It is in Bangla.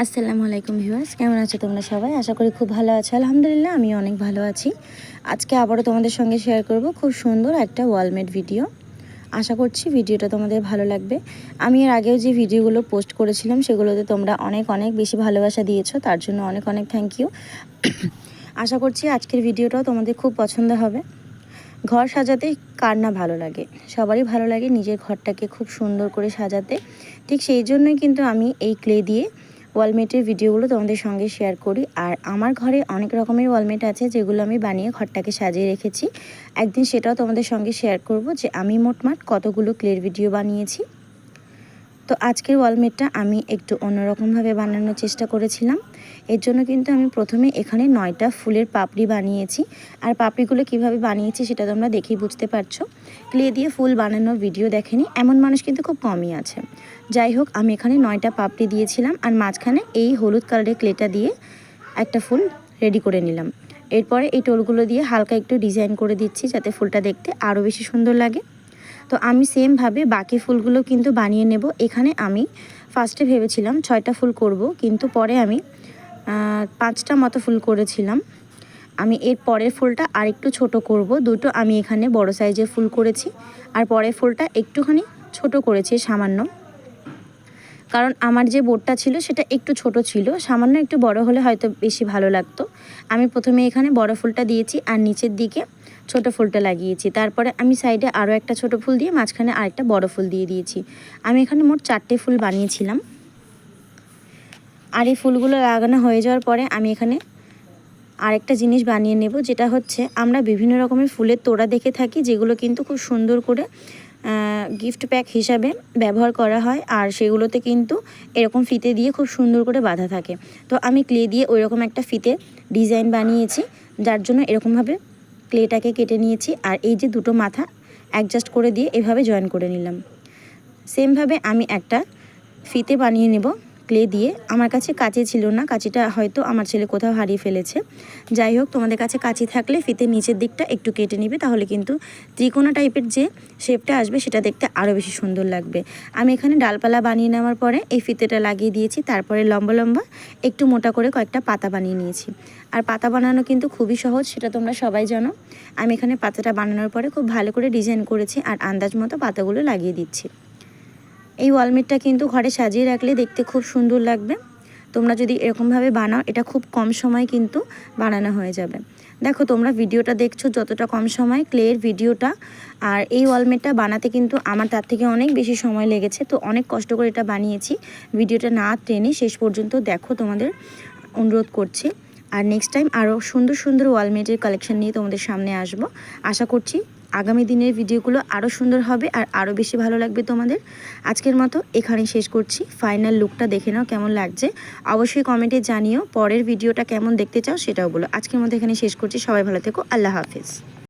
আসসালামু আলাইকুম ভিউয়ার্স, কেমন আছো তোমরা সবাই? আশা করি খুব ভালো আছো। আলহামদুলিল্লাহ আমি অনেক ভালো আছি। আজকে আবারও তোমাদের সঙ্গে শেয়ার করব খুব সুন্দর একটা ওয়ালমেট ভিডিও। আশা করছি ভিডিওটা তোমাদের ভালো লাগবে। আমি এর আগেও যে ভিডিওগুলো পোস্ট করেছিলাম সেগুলোতে তোমরা অনেক অনেক বেশি ভালোবাসা দিয়েছো, তার জন্য অনেক অনেক থ্যাংক ইউ। আশা করছি আজকের ভিডিওটাও তোমাদের খুব পছন্দ হবে। ঘর সাজাতে কার না ভালো লাগে, সবারই ভালো লাগে নিজের ঘরটাকে খুব সুন্দর করে সাজাতে। ঠিক সেই জন্যই কিন্তু আমি এই ক্লে দিয়ে ওয়ালমেটের ভিডিওগুলো তোমাদের সঙ্গে শেয়ার করি। আর আমার ঘরে অনেক রকমের ওয়ালমেট আছে যেগুলো আমি বানিয়ে ঘরটাকে সাজিয়ে রেখেছি। একদিন সেটাও তোমাদের সঙ্গে শেয়ার করব যে আমি মোটমাট কতগুলো ক্লের ভিডিও বানিয়েছি। তো আজকের ওয়ালমেটটা আমি একটু অন্যরকমভাবে বানানোর চেষ্টা করেছিলাম। এর জন্য কিন্তু আমি প্রথমে এখানে 9টা ফুলের পাপড়ি বানিয়েছি। আর পাপড়িগুলো কিভাবে বানিয়েছি সেটা তোমরা দেখেই বুঝতে পারছো। ক্লে দিয়ে ফুল বানানোর ভিডিও দেখেনি এমন মানুষ কিন্তু খুব কমই আছে। যাই হোক, আমি এখানে 9টা পাপড়ি দিয়েছিলাম আর মাঝখানে এই হলুদ কালারের ক্লেটা দিয়ে একটা ফুল রেডি করে নিলাম। এরপরে এই টোলগুলো দিয়ে হালকা একটু ডিজাইন করে দিচ্ছি যাতে ফুলটা দেখতে আরও বেশি সুন্দর লাগে। তো আমি সেমভাবে বাকি ফুলগুলো কিন্তু বানিয়ে নেব। এখানে আমি ফার্স্টে ভেবেছিলাম 6টা ফুল করব, কিন্তু পরে আমি 5টা মতো ফুল করেছিলাম। আমি এর পরের ফুলটা আর একটু ছোটো করব। দুটো আমি এখানে বড় সাইজের ফুল করেছি আর পরের ফুলটা একটুখানি ছোট করেছি সামান্য, কারণ আমার যে বোর্ডটা ছিল সেটা একটু ছোট ছিল, সামান্য একটু বড় হলে হয়তো বেশি ভালো লাগতো। আমি প্রথমে এখানে বড় ফুলটা দিয়েছি আর নিচের দিকে ছোট ফুলটা লাগিয়েছি। তারপরে আমি সাইডে আরও একটা ছোট ফুল দিয়ে মাঝখানে আরেকটা বড় ফুল দিয়ে দিয়েছি। আমি এখানে মোট 4টে ফুল বানিয়েছিলাম। আর এই ফুলগুলো লাগানো হয়ে যাওয়ার পরে আমি এখানে আরেকটা জিনিস বানিয়ে নেব, যেটা হচ্ছে আমরা বিভিন্ন রকমের ফুলের তোড়া দেখে থাকি যেগুলো কিন্তু খুব সুন্দর করে গিফট প্যাক হিসাবে ব্যবহার করা হয়। আর সেগুলোতে কিন্তু এরকম ফিতে দিয়ে খুব সুন্দর করে বাঁধা থাকে। তো আমি ক্লে দিয়ে ওই রকম একটা ফিতে ডিজাইন বানিয়েছি, যার জন্য এরকমভাবে ক্লেটাকে কেটে নিয়েছি। আর এই যে দুটো মাথা অ্যাডজাস্ট করে দিয়ে এভাবে জয়েন করে নিলাম। সেমভাবে আমি একটা ফিতে বানিয়ে নেব ক্লে দিয়ে। আমার কাছে কাঁচি ছিল না, কাঁচিটা হয়তো আমার ছেলে কোথাও হারিয়ে ফেলেছে। যাই হোক, তোমাদের কাছে কাঁচি থাকলে ফিতে নিচের দিকটা একটু কেটে নিবে, তাহলে কিন্তু ত্রিকোণা টাইপের যে শেপটা আসবে সেটা দেখতে আরও বেশি সুন্দর লাগবে। আমি এখানে ডালপালা বানিয়ে নেওয়ার পরে এই ফিতেটা লাগিয়ে দিয়েছি। তারপরে লম্বা লম্বা একটু মোটা করে কয়েকটা পাতা বানিয়ে নিয়েছি। আর পাতা বানানো কিন্তু খুবই সহজ, সেটা তোমরা সবাই জানো। আমি এখানে পাতাটা বানানোর পরে খুব ভালো করে ডিজাইন করেছি আর আন্দাজ মতো পাতাগুলো লাগিয়ে দিচ্ছি। এই ওয়ালমেটটা কিন্তু ঘরে সাজিয়ে রাখলে দেখতে খুব সুন্দর লাগবে। তোমরা যদি এরকমভাবে বানাও, এটা খুব কম সময় কিন্তু বানানো হয়ে যাবে। দেখো, তোমরা ভিডিওটা দেখছো যতটা কম সময় ক্লের ভিডিওটা, আর এই ওয়ালমেটটা বানাতে কিন্তু আমার তার থেকে অনেক বেশি সময় লেগেছে। তো অনেক কষ্ট করে এটা বানিয়েছি। ভিডিওটা না টেনে শেষ পর্যন্ত দেখো, তোমাদের অনুরোধ করছি। আর নেক্সট টাইম আরও সুন্দর সুন্দর ওয়ালমেটের কালেকশন নিয়ে তোমাদের সামনে আসবো। আশা করছি আগামী দিনের ভিডিওগুলো আরও সুন্দর হবে আর আরও বেশি ভালো লাগবে তোমাদের। আজকের মতো এখানেই শেষ করছি। ফাইনাল লুকটা দেখে নাও কেমন লাগছে, অবশ্যই কমেন্টে জানিও। পরের ভিডিওটা কেমন দেখতে চাও সেটাও বলো। আজকের মতো এখানে শেষ করছি। সবাই ভালো থেকো। আল্লাহ হাফেজ।